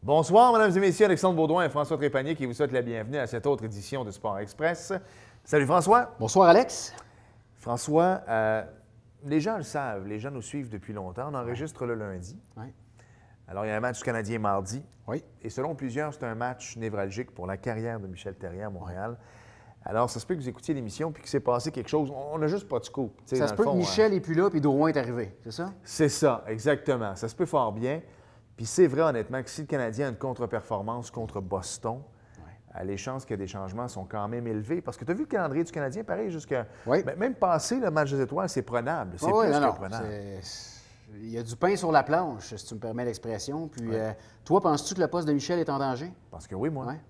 Bonsoir, mesdames et messieurs, Alexandre Baudouin et François Trépanier qui vous souhaitent la bienvenue à cette autre édition de Sport Express. Salut François. Bonsoir Alex. François, les gens le savent, les gens nous suivent depuis longtemps. On enregistre le lundi. Oui. Alors, il y a un match du Canadien mardi. Oui. Et selon plusieurs, c'est un match névralgique pour la carrière de Michel Therrien à Montréal. Alors, ça se peut que vous écoutiez l'émission puis qu'il s'est passé quelque chose. On n'a juste pas de scoop. Ça se peut que Michel n'est plus là puis Drouin est arrivé, c'est ça? C'est ça, exactement. Ça se peut fort bien. Puis c'est vrai, honnêtement, que si le Canadien a une contre-performance contre Boston, les chances qu'il y ait des changements sont quand même élevées. Parce que tu as vu le calendrier du Canadien, pareil, jusqu'à... Oui. Même passer le match des étoiles, c'est prenable. C'est plus que prenable. Il y a du pain sur la planche, si tu me permets l'expression. Puis toi, penses-tu que le poste de Michel est en danger? Je pense que oui, moi. Ouais.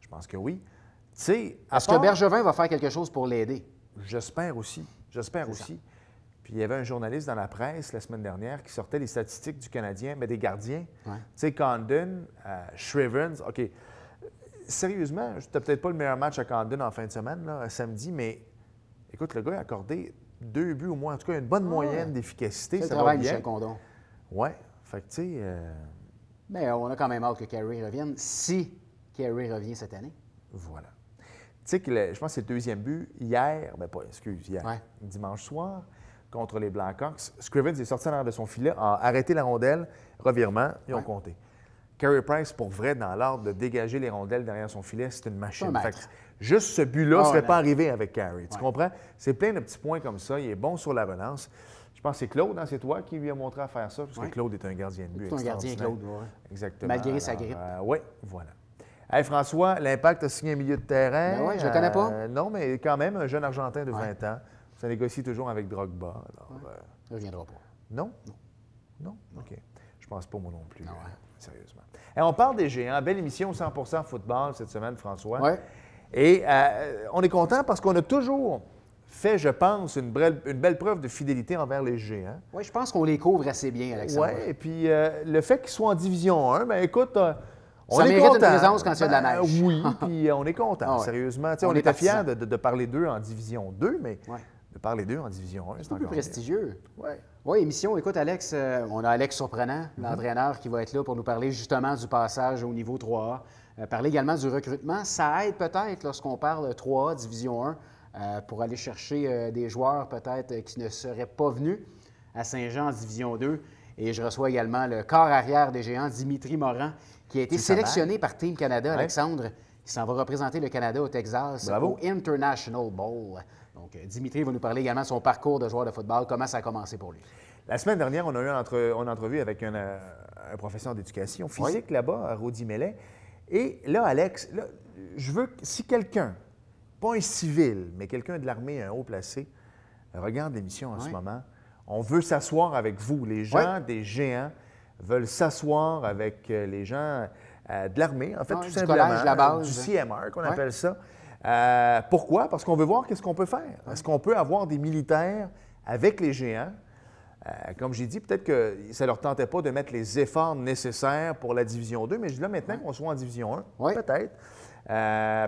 Je pense que oui. Tu sais, est-ce que Bergevin va faire quelque chose pour l'aider? J'espère aussi. J'espère aussi. Puis il y avait un journaliste dans la presse la semaine dernière qui sortait les statistiques du Canadien, mais des gardiens. Tu sais, Condon, Shrivens, OK. Sérieusement, c'était peut-être pas le meilleur match à Condon en fin de semaine, là, samedi, mais écoute, le gars a accordé 2 buts au moins, en tout cas une bonne moyenne d'efficacité. C'est ça le travail va bien. Michel Condon. Oui, fait que tu sais... Mais on a quand même hâte que Carey revienne, si Carey revient cette année. Voilà. Tu sais que je pense que c'est le deuxième but hier, hier, dimanche soir, contre les Blackhawks. Scrivens est sorti en arrière de son filet, a arrêté la rondelle, revirement, ils ont compté. Carey Price, pour vrai, dans l'ordre de dégager les rondelles derrière son filet, c'est une machine. Fait que juste ce but-là ne serait pas arrivé avec Carey. Tu comprends? C'est plein de petits points comme ça. Il est bon sur la relance. Je pense que c'est Claude, c'est toi qui lui a montré à faire ça, parce que Claude est un gardien de but. C'est un gardien, Claude, Exactement. Malgré sa grippe. Oui, voilà. Hey François, l'Impact a signé un milieu de terrain. Ben oui, je ne le connais pas. Non, mais quand même, un jeune Argentin de 20 ans. Ça négocie toujours avec Drogba. Alors, il ne reviendra pas. Non? Non? OK. Je pense pas moi non plus. Sérieusement. Et on parle des géants. Belle émission 100% football cette semaine, François. Oui. Et on est content parce qu'on a toujours fait, je pense, une belle preuve de fidélité envers les géants. Oui, je pense qu'on les couvre assez bien, Alexandre. Oui, et puis le fait qu'ils soient en Division 1, bien écoute... ça mérite une présence quand il y a de la neige. Oui, puis on est content, sérieusement. On était fiers de parler d'eux en Division 2, mais de parler d'eux en Division 1, c'est encore plus prestigieux. Oui, émission. Écoute, Alex, on a Alex Surprenant, l'entraîneur, qui va être là pour nous parler justement du passage au niveau 3A. Parler également du recrutement. Ça aide peut-être lorsqu'on parle 3A, Division 1, pour aller chercher des joueurs peut-être qui ne seraient pas venus à Saint-Jean en Division 2. Et je reçois également le corps arrière des géants, Dimitri Morin, qui a été sélectionné par Team Canada, Alexandre. Il s'en va représenter le Canada au Texas au International Bowl. Donc, Dimitri va nous parler également de son parcours de joueur de football, comment ça a commencé pour lui. La semaine dernière, on a eu une entrevue avec un professeur d'éducation physique là-bas, à Rodi Mellet. Et là, Alex, je veux que si quelqu'un, pas un civil, mais quelqu'un de l'armée, un haut placé, regarde l'émission en ce moment, on veut s'asseoir avec vous. Les gens des géants veulent s'asseoir avec les gens de l'armée, en fait, tout simplement. Collège, la base. Du CMR, qu'on appelle ça. Pourquoi? Parce qu'on veut voir qu'est-ce qu'on peut faire. Est-ce qu'on peut avoir des militaires avec les géants? Comme j'ai dit, peut-être que ça ne leur tentait pas de mettre les efforts nécessaires pour la Division 2, mais je dis là maintenant qu'on soit en Division 1, peut-être.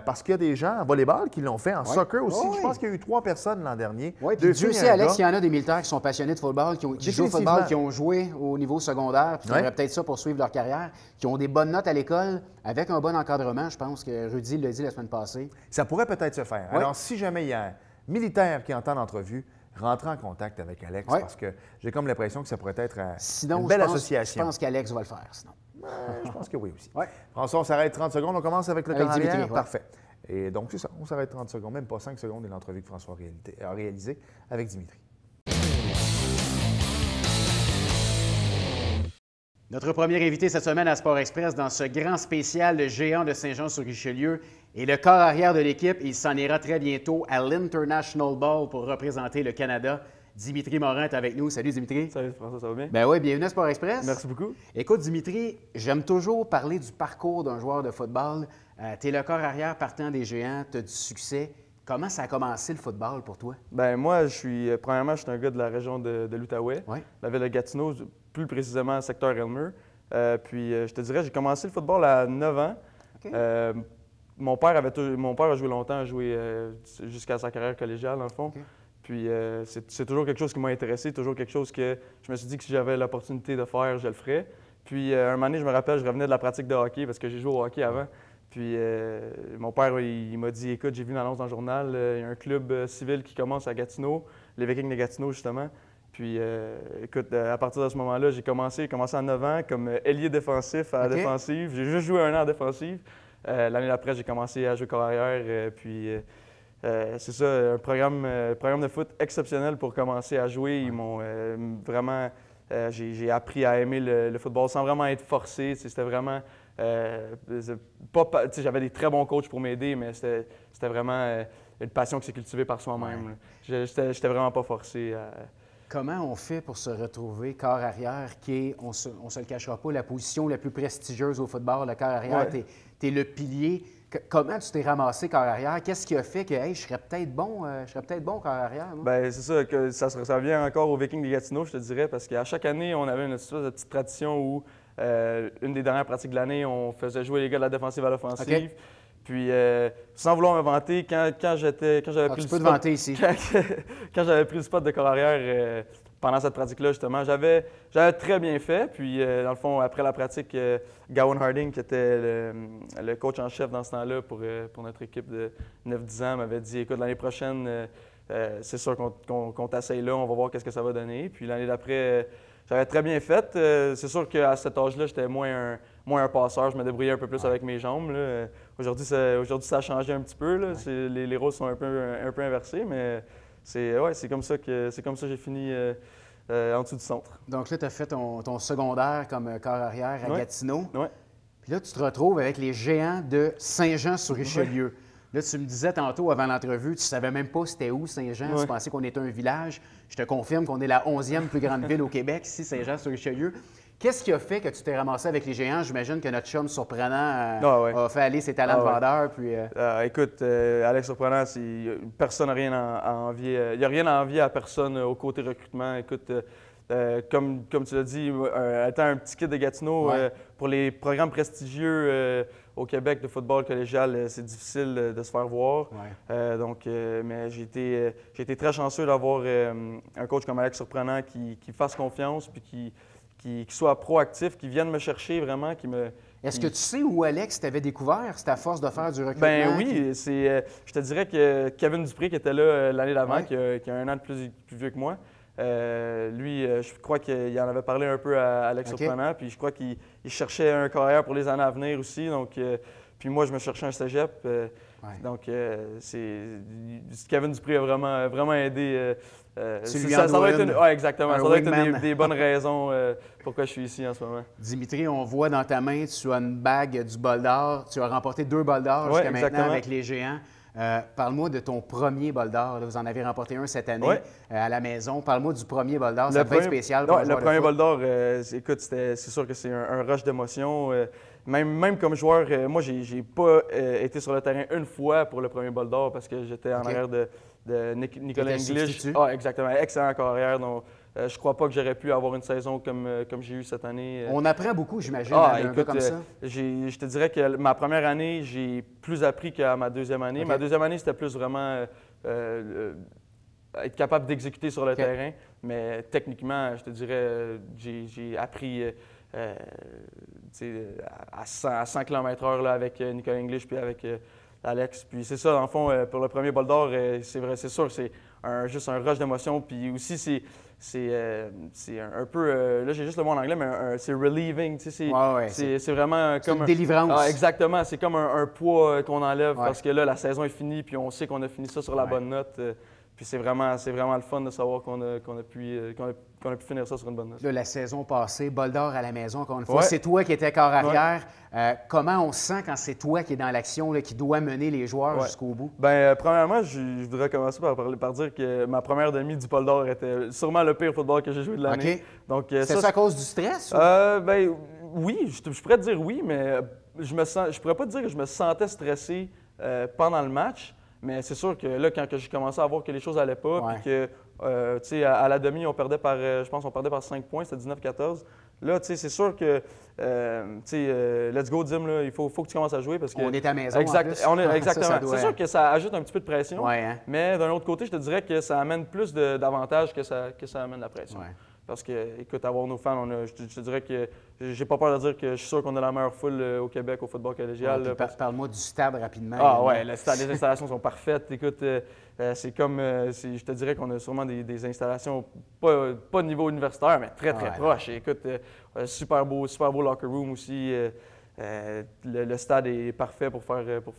Parce qu'il y a des gens en volleyball qui l'ont fait, en soccer aussi. Je pense qu'il y a eu 3 personnes l'an dernier. Oui, puis Dieu sait, Alex, il y en a des militaires qui sont passionnés de football, qui jouent au football, qui ont joué au niveau secondaire, puis qui aimeraient peut-être ça pour suivre leur carrière, qui ont des bonnes notes à l'école, avec un bon encadrement. Je pense que Rudy l'a dit la semaine passée. Ça pourrait peut-être se faire. Alors, si jamais il y a un militaire qui entend l'entrevue, rentrez en contact avec Alex, parce que j'ai comme l'impression que ça pourrait être une belle association. Je pense qu'Alex va le faire, sinon. Je pense que oui aussi. François, on s'arrête 30 secondes. On commence avec le corps arrière. Parfait. Et donc, c'est ça. On s'arrête 30 secondes, même pas 5 secondes de l'entrevue que François a réalisée avec Dimitri. Notre premier invité cette semaine à Sport Express dans ce grand spécial de géant de Saint-Jean-sur-Richelieu est le corps arrière de l'équipe. Il s'en ira très bientôt à l'International Bowl pour représenter le Canada. Dimitri Morin est avec nous. Salut Dimitri. Salut François, ça va bien? Ben oui, bienvenue à Sport Express. Merci beaucoup. Écoute Dimitri, j'aime toujours parler du parcours d'un joueur de football. Tu es le corps arrière partant des géants, tu as du succès. Comment ça a commencé le football pour toi? Ben moi, premièrement, je suis un gars de la région de l'Outaouais, la ville de Gatineau, plus précisément secteur Elmer. Je te dirais, j'ai commencé le football à 9 ans. Mon père a joué longtemps, jusqu'à sa carrière collégiale, dans le fond. Puis c'est toujours quelque chose qui m'a intéressé, toujours quelque chose que je me suis dit que si j'avais l'opportunité de faire, je le ferais. Puis un moment donné, je me rappelle, je revenais de la pratique de hockey parce que j'ai joué au hockey avant. Puis mon père, il m'a dit, écoute, j'ai vu une annonce dans le journal, il y a un club civil qui commence à Gatineau, les Vikings de Gatineau, justement. Puis écoute, à partir de ce moment-là, j'ai commencé à 9 ans comme ailier défensif à la défensive. J'ai juste joué 1 an en défensive. L'année d'après, j'ai commencé à jouer corps arrière. C'est ça, un programme de foot exceptionnel pour commencer à jouer. Ils m'ont vraiment... j'ai appris à aimer le football sans vraiment être forcé. C'était vraiment... j'avais des très bons coachs pour m'aider, mais c'était vraiment une passion qui s'est cultivée par soi-même. J'étais vraiment pas forcé à... Comment on fait pour se retrouver corps arrière, qui est, on se le cachera pas, la position la plus prestigieuse au football, le corps arrière, tu es le pilier. Comment tu t'es ramassé corps arrière? Qu'est-ce qui a fait que je serais peut-être bon corps arrière? Bien, c'est ça, que ça vient encore aux Vikings de Gatineau, je te dirais, parce qu'à chaque année, on avait une espèce de petite tradition où, une des dernières pratiques de l'année, on faisait jouer les gars de la défensive à l'offensive. Puis, sans vouloir me vanter, quand j'avais pris quand j'avais pris le spot de corps arrière pendant cette pratique-là, justement, j'avais très bien fait. Puis, dans le fond, après la pratique, Gowan Harding, qui était le coach en chef dans ce temps-là pour notre équipe de 9-10 ans, m'avait dit, écoute, l'année prochaine, c'est sûr qu'on t'essaye là, on va voir qu'est-ce que ça va donner. Puis, l'année d'après, j'avais très bien fait. C'est sûr qu'à cet âge-là, j'étais moins un passeur. Je me débrouillais un peu plus avec mes jambes. Aujourd'hui, ça a changé un petit peu. Là. Les rôles sont un peu inversés, mais c'est comme ça que j'ai fini en dessous du centre. Donc là, tu as fait ton secondaire comme corps arrière à Gatineau. Oui. Puis là, tu te retrouves avec les Géants de Saint-Jean-sur-Richelieu. Là, tu me disais tantôt avant l'entrevue, tu ne savais même pas c'était où Saint-Jean, tu pensais qu'on était un village. Je te confirme qu'on est la 11e plus grande ville au Québec, ici, Saint-Jean-sur-Richelieu. Qu'est-ce qui a fait que tu t'es ramassé avec les Géants? J'imagine que notre chum Surprenant a fait aller ses talents de vendeur. Puis, écoute, Alex Surprenant, personne n'a rien à envier. Il n'y a rien à envier à personne au côté recrutement. Écoute, comme tu l'as dit, étant un petit kid de Gatineau, pour les programmes prestigieux au Québec de football collégial, c'est difficile de se faire voir. Mais j'ai été très chanceux d'avoir un coach comme Alex Surprenant qui fasse confiance puis qui soit proactif, qui vienne me chercher vraiment, Est-ce que tu sais où Alex t'avait découvert? C'est à force de faire du recrutement? Ben oui, je te dirais que Kevin Dupré, qui était là l'année d'avant, qui a 1 an de plus vieux que moi, lui, je crois qu'il en avait parlé un peu à Alex Surprenant, puis je crois qu'il cherchait un carrière pour les années à venir aussi. Donc, puis moi, je me cherchais un cégep. Donc, Kevin Dupré a vraiment aidé. Ça va être exactement. Ça doit être des bonnes raisons pourquoi je suis ici en ce moment. Dimitri, on voit dans ta main, tu as une bague du bol d'or. Tu as remporté 2 bols d'or jusqu'à maintenant avec les Géants. Parle-moi de ton premier bol d'or. Vous en avez remporté un cette année à la maison. Parle-moi du premier bol d'or. Ça devait être spécial pour le premier bol d'or, écoute, c'est sûr que c'est un rush d'émotion. Même comme joueur, moi, j'ai pas été sur le terrain une fois pour le premier bol d'or parce que j'étais en arrière de Nicolas English. Exactement. Excellent carrière. Donc, je crois pas que j'aurais pu avoir une saison comme j'ai eu cette année. On apprend beaucoup, j'imagine, un gars comme ça. Je te dirais que ma première année, j'ai plus appris qu'à ma deuxième année. Ma deuxième année, c'était plus vraiment être capable d'exécuter sur le terrain. Mais techniquement, je te dirais, j'ai appris à 100 km/h avec Nicolas English puis avec Alex. Puis c'est ça, dans le fond, pour le premier bol d'or, c'est vrai, c'est sûr, c'est juste un rush d'émotion. Puis aussi, c'est un peu, là j'ai juste le mot en anglais, mais c'est relieving. C'est vraiment comme une délivrance. Exactement, c'est comme un poids qu'on enlève parce que là, la saison est finie, puis on sait qu'on a fini ça sur la bonne note. Puis c'est vraiment le fun de savoir qu'on a pu finir ça sur une bonne note. Là, la saison passée, bol d'or à la maison, encore une fois. C'est toi qui étais corps arrière. Comment on se sent quand c'est toi qui es dans l'action, qui doit mener les joueurs jusqu'au bout? Bien, premièrement, je voudrais commencer par dire que ma première demi du bol d'or était sûrement le pire football que j'ai joué de l'année. C'est ça à cause du stress? Ben, oui, je pourrais te dire oui, mais je pourrais pas te dire que je me sentais stressé pendant le match. Mais c'est sûr que là, quand j'ai commencé à voir que les choses n'allaient pas, puis que, tu sais, à la demi, on perdait par 5 points, c'était 19-14. Là, tu sais, c'est sûr que, tu sais, let's go, Dim, là, il faut que tu commences à jouer parce que... On est à la maison, exactement. C'est sûr que ça ajoute un petit peu de pression, hein? mais d'un autre côté, je te dirais que ça amène plus d'avantages que ça amène la pression. Parce que, écoute, avoir nos fans, je te dirais que j'ai pas peur de dire que je suis sûr qu'on a la meilleure foule au Québec au football collégial. Ouais, parle-moi du stade rapidement. Ah ouais, le stade, les installations sont parfaites. Écoute, c'est comme, je te dirais qu'on a sûrement des installations, pas de niveau universitaire, mais très proches. Écoute, super beau locker room aussi. Le stade est parfait pour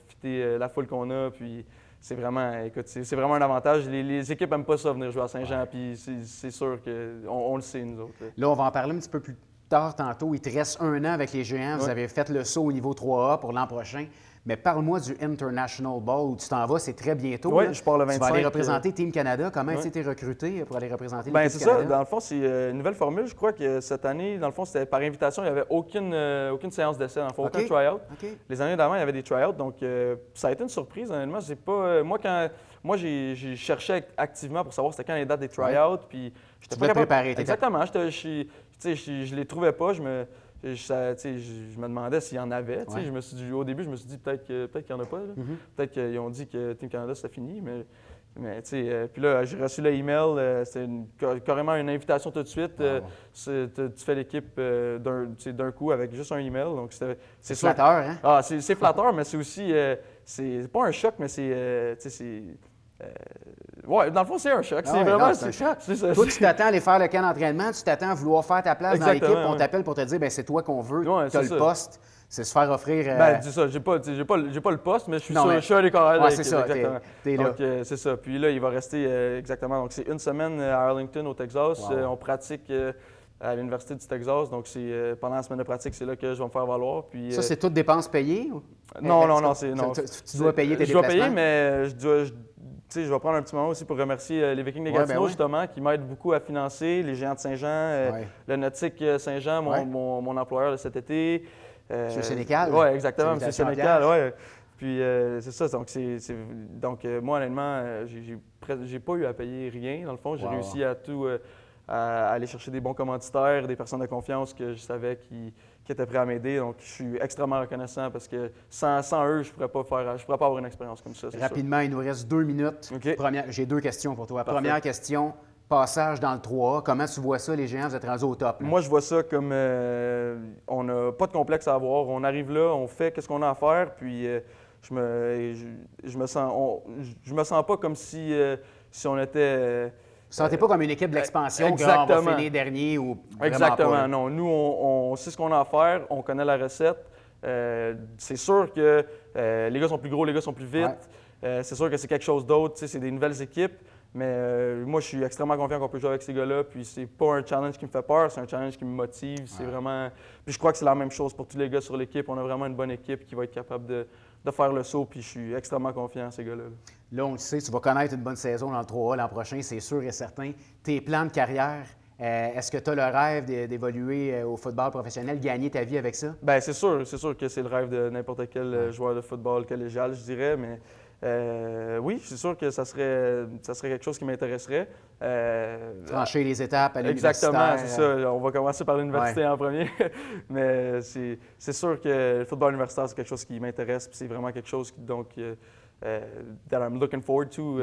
fitter la foule qu'on a. Puis c'est vraiment un avantage. Les équipes n'aiment pas ça venir jouer à Saint-Jean, puis c'est sûr qu'on le sait, nous autres. Là, on va en parler un petit peu plus tard tantôt. Il te reste 1 an avec les Géants. Vous avez fait le saut au niveau 3A pour l'an prochain. Mais parle-moi du International Bowl où tu t'en vas, c'est très bientôt. Oui, je pars le 25. Tu vas aller représenter Team Canada. Comment tu été recruté pour aller représenter le Team Canada? C'est ça. Dans le fond, c'est une nouvelle formule. Je crois que cette année, dans le fond, c'était par invitation. Il n'y avait aucune séance d'essai, dans le fond, aucun try-out. Les années d'avant, il y avait des try-outs. Donc, ça a été une surprise, honnêtement. Moi, j'ai cherché activement pour savoir c'était quand les dates des try-outs. Puis, j'étais pas préparé. Exactement. Je les trouvais pas. Je me demandais s'il y en avait. Au début, je me suis dit peut-être qu'il n'y en a pas. Peut-être qu'ils ont dit que Team Canada, c'était fini. Puis là, j'ai reçu l'email. C'était carrément une invitation tout de suite. Tu fais l'équipe d'un coup avec juste un email. Donc c'est flatteur, hein? Ah, c'est flatteur, mais c'est aussi... c'est pas un choc, mais c'est... ouais, dans le fond, c'est un choc. C'est vraiment un choc. Toi, tu t'attends à aller faire le camp d'entraînement, tu t'attends à vouloir faire ta place dans l'équipe, on t'appelle pour te dire c'est toi qu'on veut, tu as le poste. C'est se faire offrir. C'est ça, j'ai pas le poste, mais je suis un des carrières. C'est ça, t'es là. Donc, c'est ça. Puis là, il va rester exactement. Donc, c'est une semaine à Arlington, au Texas. On pratique à l'Université du Texas. Donc, pendant la semaine de pratique, c'est là que je vais me faire valoir. Puis, ça, c'est toutes dépenses payées? Non. Tu dois payer tes déplacements? Je dois payer, mais je vais prendre un petit moment aussi pour remercier les Vikings de Gatineau, justement, qui m'aident beaucoup à financer, les Géants de Saint-Jean, le Nautique Saint-Jean, mon employeur de cet été. M. Sénécal? Oui, exactement, M. Sénécal, oui. Puis c'est ça, donc moi, honnêtement, j'ai pas eu à payer rien, dans le fond. J'ai réussi à aller chercher des bons commanditaires, des personnes de confiance que je savais qui étaient prêts à m'aider. Donc, je suis extrêmement reconnaissant parce que sans eux, je pourrais pas avoir une expérience comme ça. Rapidement, il nous reste 2 minutes. Okay. J'ai 2 questions pour toi. Parfait. Première question, passage dans le 3A. Comment tu vois ça, les Géants? Vous êtes rendus au top? Là? Moi, je vois ça comme on n'a pas de complexe à avoir. On arrive là, on fait ce qu'on a à faire, puis je me sens pas comme si on était... Vous ne sentez pas comme une équipe d'expansion qui va finir dernier ou Exactement, pas, non. Nous, on sait ce qu'on a à faire, on connaît la recette. C'est sûr que les gars sont plus gros, les gars sont plus vite. C'est sûr que c'est quelque chose d'autre, c'est des nouvelles équipes. Mais moi, je suis extrêmement confiant qu'on peut jouer avec ces gars-là. Puis c'est pas un challenge qui me fait peur, c'est un challenge qui me motive. C'est vraiment... Puis je crois que c'est la même chose pour tous les gars sur l'équipe. On a vraiment une bonne équipe qui va être capable de faire le saut. Puis je suis extrêmement confiant en ces gars-là. Là, on le sait, tu vas connaître une bonne saison dans le 3A l'an prochain, c'est sûr et certain. Tes plans de carrière, est-ce que tu as le rêve d'évoluer au football professionnel, gagner ta vie avec ça? Bien, c'est sûr que c'est le rêve de n'importe quel joueur de football collégial, je dirais, mais oui, c'est sûr que ça serait quelque chose qui m'intéresserait. Franchir les étapes à l'université. Exactement, c'est ça. On va commencer par l'université en premier, mais c'est sûr que le football universitaire, c'est quelque chose qui m'intéresse, puis c'est vraiment quelque chose that I'm looking forward to.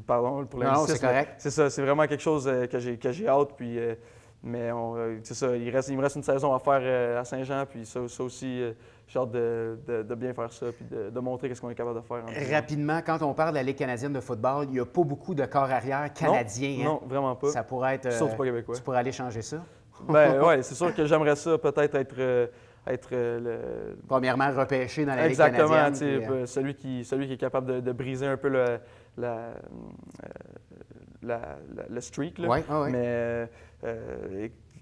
Pardon pour l'indicisme. Non, c'est correct. C'est ça, c'est vraiment quelque chose que j'ai hâte. Puis, mais c'est ça, il me reste une saison à faire à Saint-Jean. Puis ça aussi, j'ai hâte de bien faire ça puis de montrer ce qu'on est capable de faire. Rapidement, quand on parle de la Ligue canadienne de football, il n'y a pas beaucoup de corps arrière canadiens. Non, vraiment pas. Ça pourrait être... Surtout pas québécois. Tu pourrais aller changer ça? Ben oui, c'est sûr que j'aimerais ça peut-être être premièrement, repêché dans la Ligue canadienne. Exactement, celui qui est capable de briser un peu le streak. Là. Mais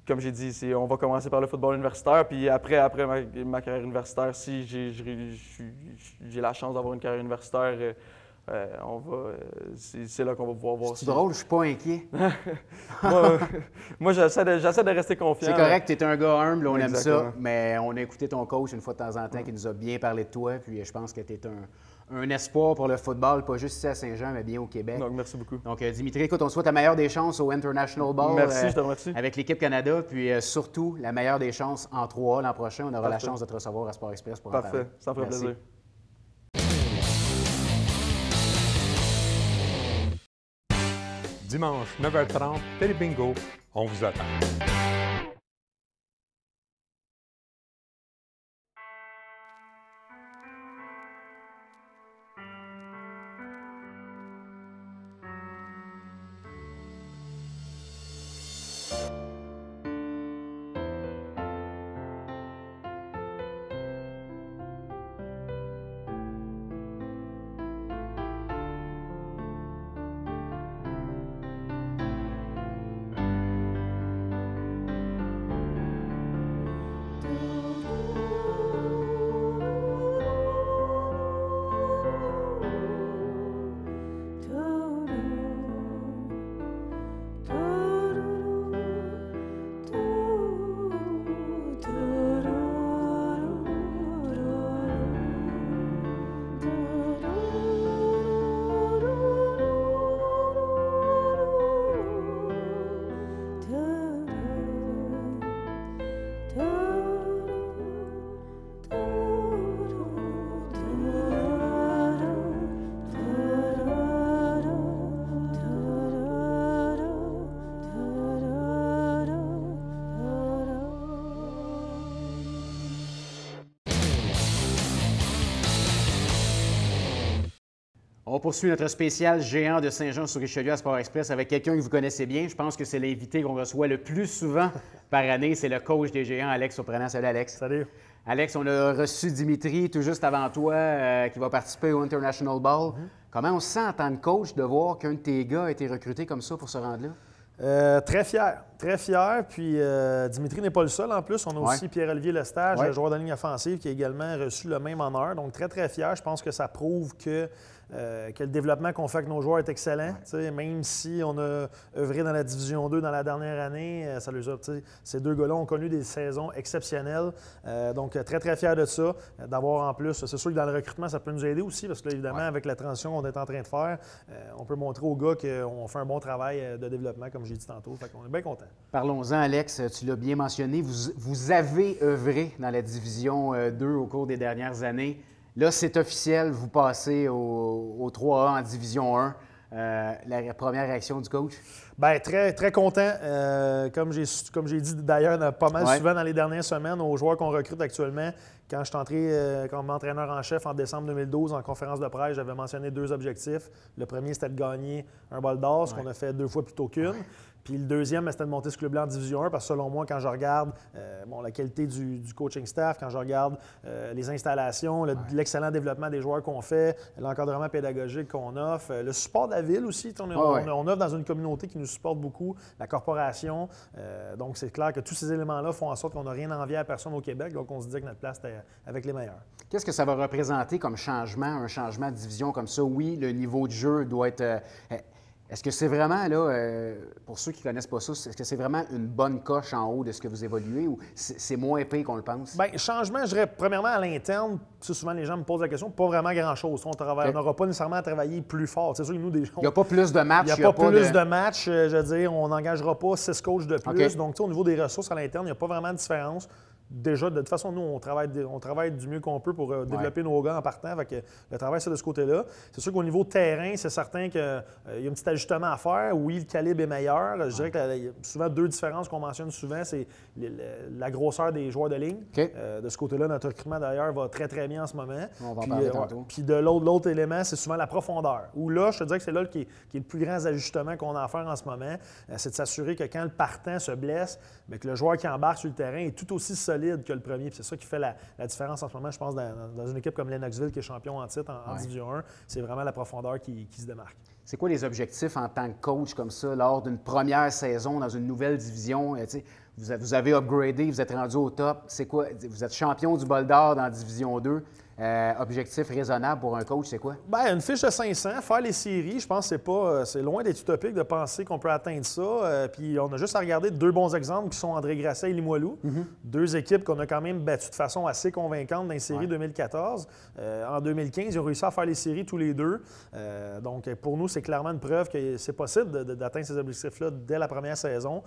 comme j'ai dit, on va commencer par le football universitaire, puis après ma carrière universitaire, si j'ai la chance d'avoir une carrière universitaire, c'est là qu'on va pouvoir voir. C'est drôle, je suis pas inquiet. moi j'essaie de rester confiant. C'est correct, tu es un gars humble, on aime ça, mais on a écouté ton coach une fois de temps en temps qui nous a bien parlé de toi, puis je pense que tu es un espoir pour le football, pas juste ici à Saint-Jean, mais bien au Québec. Donc, merci beaucoup. Donc, Dimitri, écoute, on te souhaite la meilleure des chances au International Bowl. Merci, je te remercie. Avec l'équipe Canada, puis surtout la meilleure des chances en 3A l'an prochain. On aura la chance de te recevoir à Sport Express pour en parler. Parfait, ça me ferait plaisir. dimanche 9h30, Télé Bingo. On vous attend. On poursuit notre spécial géant de Saint-Jean-sur-Richelieu à Sport Express avec quelqu'un que vous connaissez bien. Je pense que c'est l'invité qu'on reçoit le plus souvent par année. C'est le coach des Géants, Alex Surprenant. Salut, Alex. Salut. Alex, on a reçu Dimitri tout juste avant toi qui va participer au International Ball. Comment on se sent en tant que coach de voir qu'un de tes gars a été recruté comme ça pour se rendre là? Très fier, très fier. Puis Dimitri n'est pas le seul en plus. On a aussi Pierre-Olivier Lestage, joueur de ligne offensive, qui a également reçu le même honneur. Donc très, très fier. Je pense que ça prouve que le développement qu'on fait avec nos joueurs est excellent. Même si on a œuvré dans la Division 2 dans la dernière année, ces deux gars-là ont connu des saisons exceptionnelles. Donc très, très fier de ça. D'avoir en plus, c'est sûr que dans le recrutement, ça peut nous aider aussi parce que là, évidemment, avec la transition qu'on est en train de faire, on peut montrer aux gars qu'on fait un bon travail de développement, comme j'ai dit tantôt. Fait qu'on est bien contents. Parlons-en, Alex. Tu l'as bien mentionné. Vous avez œuvré dans la Division 2 au cours des dernières années. Là, c'est officiel, vous passez au 3A en Division 1. La première réaction du coach? Bien, très, très content. Comme j'ai dit d'ailleurs pas mal souvent dans les dernières semaines aux joueurs qu'on recrute actuellement, quand je suis entré comme entraîneur en chef en décembre 2012 en conférence de presse, j'avais mentionné 2 objectifs. Le premier, c'était de gagner un bol d'or, ce qu'on a fait 2 fois plutôt qu'une. Puis le deuxième, c'était de monter ce club-là en Division 1 parce que selon moi, quand je regarde la qualité du coaching staff, quand je regarde les installations, l'excellent développement des joueurs qu'on fait, l'encadrement pédagogique qu'on offre, le support de la ville aussi. On offre dans une communauté qui nous supporte beaucoup, la corporation. Donc c'est clair que tous ces éléments-là font en sorte qu'on n'a rien à envier à personne au Québec. Donc on se dit que notre place était avec les meilleurs. Qu'est-ce que ça va représenter comme changement, un changement de division comme ça? Oui, le niveau de jeu doit être... Est-ce que c'est vraiment, là, pour ceux qui ne connaissent pas ça, est-ce que c'est vraiment une bonne coche en haut de ce que vous évoluez ou c'est moins épais qu'on le pense? Bien, changement, je dirais, premièrement, à l'interne, souvent les gens me posent la question, pas vraiment grand-chose. On n'aura pas nécessairement à travailler plus fort. C'est sûr que nous, il n'y a pas plus de matchs. Il n'y a pas plus de matchs. Je veux dire, on n'engagera pas 6 coachs de plus. Donc, au niveau des ressources à l'interne, il n'y a pas vraiment de différence. Déjà, de toute façon, nous, on travaille du mieux qu'on peut pour développer nos gars en partant. Fait que le travail, c'est de ce côté-là. C'est sûr qu'au niveau terrain, c'est certain qu'il y a un petit ajustement à faire. Oui, le calibre est meilleur. Je dirais qu'il y a souvent 2 différences qu'on mentionne souvent. C'est la grosseur des joueurs de ligne. De ce côté-là, notre recrutement, d'ailleurs, va très, très bien en ce moment. On va en parler tantôt. Puis de l'autre élément, c'est souvent la profondeur. Où là, je te dirais que c'est là qui est le plus grand ajustement qu'on a à faire en ce moment. C'est de s'assurer que quand le partant se blesse, bien, que le joueur qui embarque sur le terrain est tout aussi solide que le premier. C'est ça qui fait la différence en ce moment, je pense, dans une équipe comme Lennoxville qui est champion en titre en Division 1. C'est vraiment la profondeur qui se démarque. C'est quoi les objectifs en tant que coach comme ça lors d'une première saison dans une nouvelle division? Vous avez upgradé, vous êtes rendu au top. C'est quoi? Vous êtes champion du bol d'or dans la Division 2. Objectif raisonnable pour un coach, c'est quoi? Bien, une fiche de 500, faire les séries, je pense que c'est loin d'être utopique de penser qu'on peut atteindre ça. Puis on a juste à regarder 2 bons exemples qui sont André Grasset et Limoilou. 2 équipes qu'on a quand même battues de façon assez convaincante dans les séries 2014. En 2015, ils ont réussi à faire les séries tous les 2. Donc pour nous, c'est clairement une preuve que c'est possible d'atteindre ces objectifs-là dès la première saison.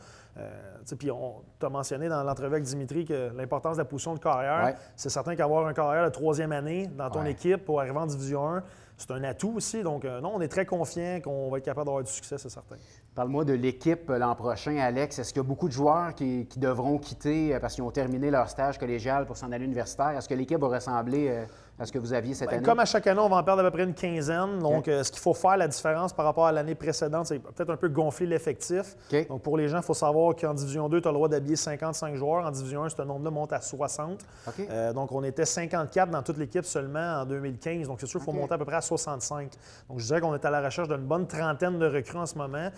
Puis tu as mentionné dans l'entrevue avec Dimitri que l'importance de la position de carrière. C'est certain qu'avoir un carrière de 3e année dans ton équipe pour arriver en Division 1, c'est un atout aussi. Donc, non, on est très confiant qu'on va être capable d'avoir du succès, c'est certain. Parle-moi de l'équipe l'an prochain, Alex. Est-ce qu'il y a beaucoup de joueurs qui devront quitter parce qu'ils ont terminé leur stage collégial pour s'en aller universitaire? Est-ce que l'équipe va ressembler à ce que vous aviez cette année? Comme à chaque année, on va en perdre à peu près une quinzaine. Donc, ce qu'il faut faire, la différence par rapport à l'année précédente, c'est peut-être un peu gonfler l'effectif. Donc, pour les gens, il faut savoir qu'en Division 2, tu as le droit d'habiller 55 joueurs. En Division 1, ce nombre-là monte à 60. Donc, on était 54 dans toute l'équipe seulement en 2015. Donc, c'est sûr qu'il faut monter à peu près à 65. Donc, je dirais qu'on est à la recherche d'une bonne trentaine de recrues en ce moment,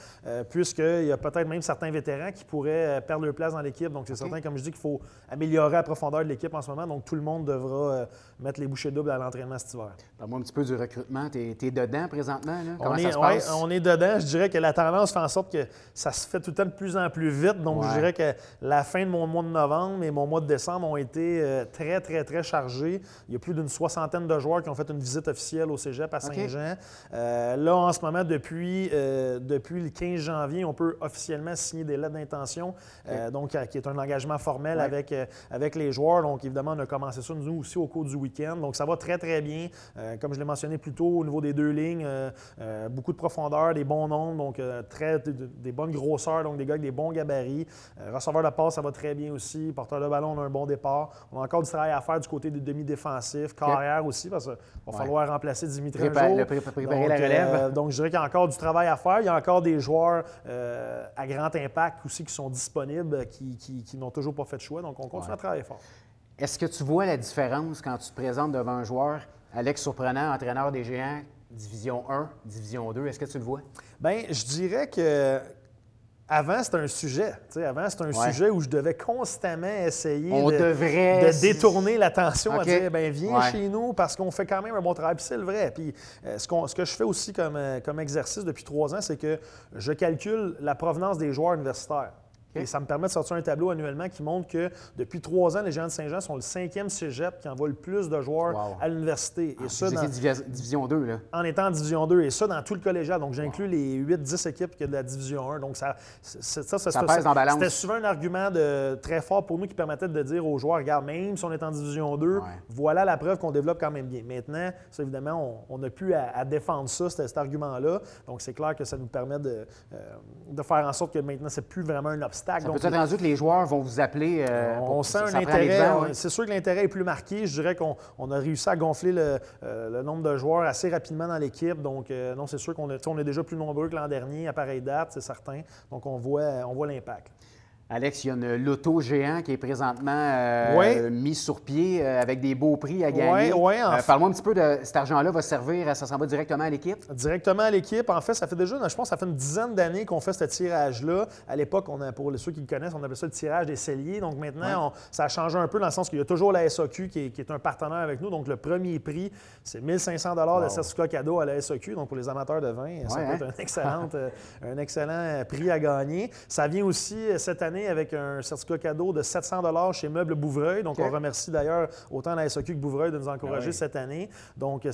puisqu'il y a peut-être même certains vétérans qui pourraient perdre leur place dans l'équipe. Donc, c'est certain, comme je dis, qu'il faut améliorer la profondeur de l'équipe en ce moment. Donc, tout le monde devra mettre les bouchées doubles à l'entraînement cet hiver. Parle-moi un petit peu du recrutement. Tu es dedans présentement? Là? Comment ça se passe? On est dedans. Je dirais que la tendance fait en sorte que ça se fait tout le temps de plus en plus vite. Donc, je dirais que la fin de mon mois de novembre et mon mois de décembre ont été très, très, très chargés. Il y a plus d'une soixantaine de joueurs qui ont fait une visite officielle au cégep à Saint-Jean. Là, en ce moment, depuis le 15 janvier, on peut officiellement signer des lettres d'intention, donc qui est un engagement formel avec les joueurs. Donc, évidemment, on a commencé ça, nous aussi, au cours du week-end. Donc, ça va très, très bien. Comme je l'ai mentionné plus tôt, au niveau des deux lignes, beaucoup de profondeur, des bons nombres, donc des bonnes grosseurs, donc des gars avec des bons gabarits. Receveur de passe, ça va très bien aussi. Porteur de ballon, on a un bon départ. On a encore du travail à faire du côté des demi-défensifs, carrière aussi, parce qu'il va falloir remplacer Dimitri un jour. Préparer la relève. Donc, je dirais qu'il y a encore du travail à faire. Il y a encore des joueurs à grand impact aussi qui sont disponibles, qui n'ont toujours pas fait de choix. Donc, on continue à travailler fort. Est-ce que tu vois la différence quand tu te présentes devant un joueur? Alex Surprenant, entraîneur des Géants, Division 1, Division 2, est-ce que tu le vois? Bien, je dirais que avant, c'était un sujet. Avant, c'était un sujet où je devais constamment essayer de détourner l'attention à dire bien, viens chez nous parce qu'on fait quand même un bon travail. Puis c'est le vrai. Puis ce que je fais aussi comme exercice depuis 3 ans, c'est que je calcule la provenance des joueurs universitaires. Et ça me permet de sortir un tableau annuellement qui montre que depuis 3 ans, les Géants de Saint-Jean sont le 5e cégep qui envoie le plus de joueurs à l'université. Et ça, Division 2, là. En étant en Division 2. Et ça, dans tout le collégial. Donc, j'inclus les 8-10 équipes qu'il y a de la Division 1. Donc, ça pèse en balance. C'était souvent un argument très fort pour nous qui permettait de dire aux joueurs, regarde, même si on est en Division 2, voilà la preuve qu'on développe quand même bien. Maintenant, ça, évidemment, on n'a plus à défendre ça, cet argument-là. Donc, c'est clair que ça nous permet de faire en sorte que maintenant, c'est plus vraiment un obstacle. Ça peut être rendu que les joueurs vont vous appeler. On sent un intérêt. C'est sûr que l'intérêt est plus marqué. Je dirais qu'on a réussi à gonfler le nombre de joueurs assez rapidement dans l'équipe. Donc, non, c'est sûr qu'on est déjà plus nombreux que l'an dernier à pareille date, c'est certain. Donc, on voit l'impact. Alex, il y a une loto géant qui est présentement mise sur pied avec des beaux prix à gagner. Parle-moi un petit peu de cet argent-là va servir, ça s'en va directement à l'équipe? Directement à l'équipe. En fait, ça fait déjà, je pense, ça fait une dizaine d'années qu'on fait ce tirage-là. À l'époque, pour ceux qui le connaissent, on appelait ça le tirage des celliers. Donc maintenant, ça a changé un peu dans le sens qu'il y a toujours la SAQ qui est un partenaire avec nous. Donc le premier prix, c'est 1 500 $ de certificat cadeau à la SAQ. Donc pour les amateurs de vin, ça peut être un excellent prix à gagner. Ça vient aussi cette année avec un certificat cadeau de 700 $ chez Meubles Bouvreuil. Donc, on remercie d'ailleurs autant la SAQ que Bouvreuil de nous encourager cette année. Donc,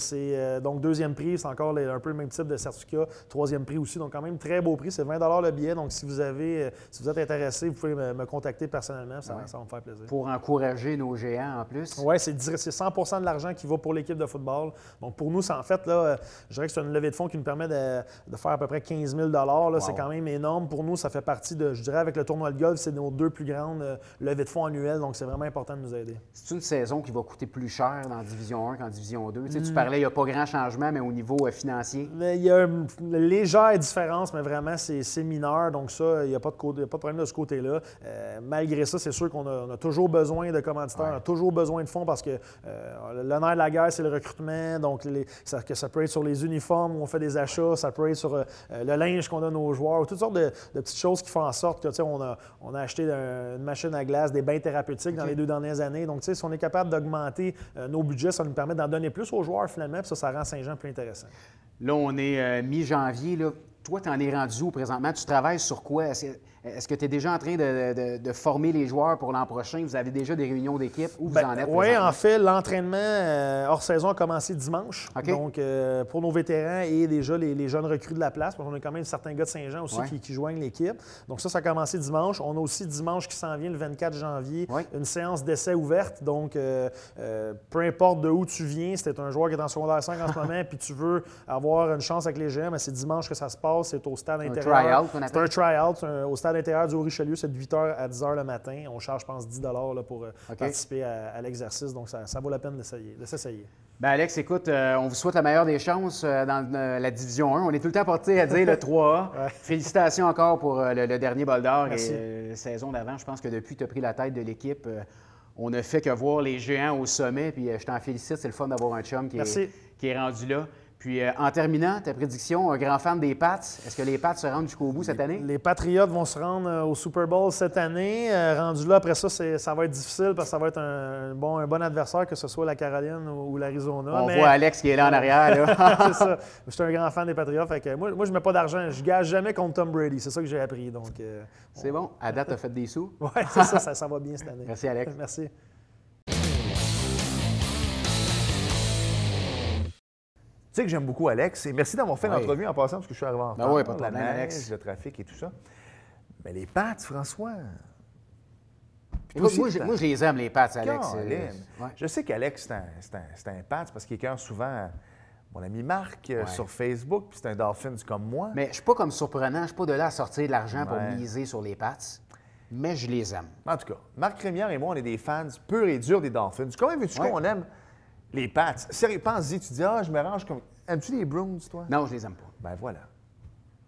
deuxième prix, c'est encore un peu le même type de certificat. Troisième prix aussi. Donc, quand même, très beau prix. C'est 20 $ le billet. Donc, si vous êtes intéressé, vous pouvez me contacter personnellement. Ça va me faire plaisir. Pour encourager nos géants en plus. Oui, c'est 100 % de l'argent qui va pour l'équipe de football. Donc, pour nous, en fait, là, je dirais que c'est une levée de fonds qui nous permet de faire à peu près 15 000 $. C'est quand même énorme. Pour nous, ça fait partie je dirais, avec le tournoi de golf, c'est nos 2 plus grandes levées de fonds annuelles. Donc, c'est vraiment important de nous aider. C'est une saison qui va coûter plus cher dans Division 1 qu'en Division 2. Tu parlais, il n'y a pas grand changement, mais au niveau financier. Il y a une légère différence, mais vraiment, c'est mineur. Donc, ça, il n'y a pas de problème de ce côté-là. Malgré ça, c'est sûr qu'on a toujours besoin de commanditaires, on a toujours besoin de fonds parce que le nerf de la guerre, c'est le recrutement. Donc, ça peut être sur les uniformes où on fait des achats, ça peut être sur le linge qu'on donne aux joueurs, toutes sortes de petites choses qui font en sorte que, on a acheté une machine à glace, des bains thérapeutiques dans les 2 dernières années. Donc, si on est capable d'augmenter nos budgets, ça nous permet d'en donner plus aux joueurs finalement, puis ça rend Saint-Jean plus intéressant. Là, on est mi-janvier. Toi, tu en es rendu où présentement? Tu travailles sur quoi? Est-ce que tu es déjà en train de former les joueurs pour l'an prochain? Vous avez déjà des réunions d'équipe? Où vous en êtes? Oui, en fait, l'entraînement hors saison a commencé dimanche. Okay. Donc, pour nos vétérans et déjà les jeunes recrues de la place, parce qu'on a quand même certains gars de Saint-Jean aussi qui joignent l'équipe. Donc, ça a commencé dimanche. On a aussi dimanche qui s'en vient, le 24 janvier, une séance d'essai ouverte. Donc, peu importe de où tu viens, si tu es un joueur qui est en secondaire 5 en ce moment puis tu veux avoir une chance avec les GM, c'est dimanche que ça se passe. C'est au stade intérieur. C'est un try-out au stade intérieur du Haut-Richelieu. C'est de 8h à 10h le matin. On charge, je pense, 10 $ pour participer à l'exercice. Donc, ça vaut la peine de s'essayer. Bien, Alex, écoute, on vous souhaite la meilleure des chances dans la Division 1. On est tout le temps porté à dire le 3A. Félicitations encore pour le dernier bol d'or et la saison d'avant. Je pense que depuis que tu as pris la tête de l'équipe, on ne fait que voir les géants au sommet. Puis je t'en félicite. C'est le fun d'avoir un chum qui est rendu là. Puis, en terminant, ta prédiction, un grand fan des Pats, est-ce que les Pats se rendent jusqu'au bout cette année? Les Patriots vont se rendre au Super Bowl cette année. Rendu là, après ça, ça va être difficile parce que ça va être un bon adversaire, que ce soit la Caroline ou l'Arizona. On voit Alex qui est là en arrière. Là. C'est ça. Je suis un grand fan des Patriots. Fait que moi, je ne mets pas d'argent. Je ne gage jamais contre Tom Brady. C'est ça que j'ai appris. Donc, c'est bon. À date, tu as fait des sous? Oui, c'est ça va bien cette année. Merci, Alex. Merci. Tu sais que j'aime beaucoup Alex et merci d'avoir fait l'entrevue en passant parce que je suis arrivé en retard. Oui, pas de la problème, neige, Alex. le trafic et tout ça. Mais les Pats, François. Moi, je les aime, les Pats, Alex. Je sais qu'Alex, c'est un Pats parce qu'il écœure souvent mon ami Marc sur Facebook, puis c'est un Dolphins comme moi. Mais je ne suis pas comme surprenant. Je ne suis pas de là à sortir de l'argent pour miser sur les Pats, mais je les aime. En tout cas, Marc Rémière et moi, on est des fans purs et durs des Dolphins. Comment veux-tu qu'on aime les Pats? Sérieux, pense-y, tu dis, je me range comme. Aimes-tu les Bruins, toi? Non, je les aime pas. Ben voilà.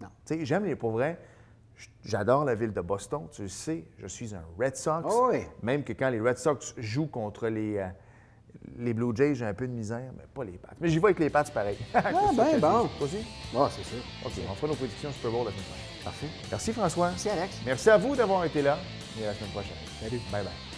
Non. Tu sais, j'aime les pour vrai. J'adore la ville de Boston, tu le sais. Je suis un Red Sox. Oh oui. Même que quand les Red Sox jouent contre les Blue Jays, j'ai un peu de misère, mais pas les Pats. Mais j'y vais avec les Pats pareil. Bon. Aussi? Oh, c'est sûr. OK, on fera nos prédictions Super Bowl la semaine prochaine. Parfait. Merci, François. Merci, Alex. Merci à vous d'avoir été là. Et à la semaine prochaine. Salut. Bye-bye.